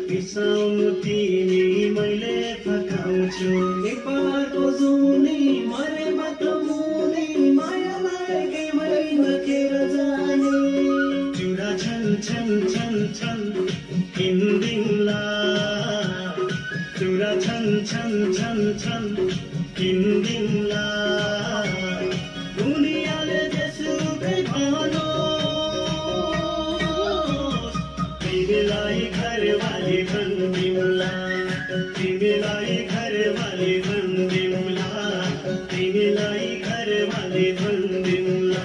बिसाउनु तिमी मैले फकाउँछु एकबारको जुनी मरेमा त मुनी मायालाई केमै नखेर जाने चुरा छन् छन् छन् छन् किन्दिउँला चुरा छन् छन् छन् छन् किन्दिउँला दुनियाँले जेसुकै भनोस् तिमीलाई घरवाली भन्दिउँला तिमीलाई घरवाली भन्दिउँला तिमीलाई घरवाली भन्दिउँला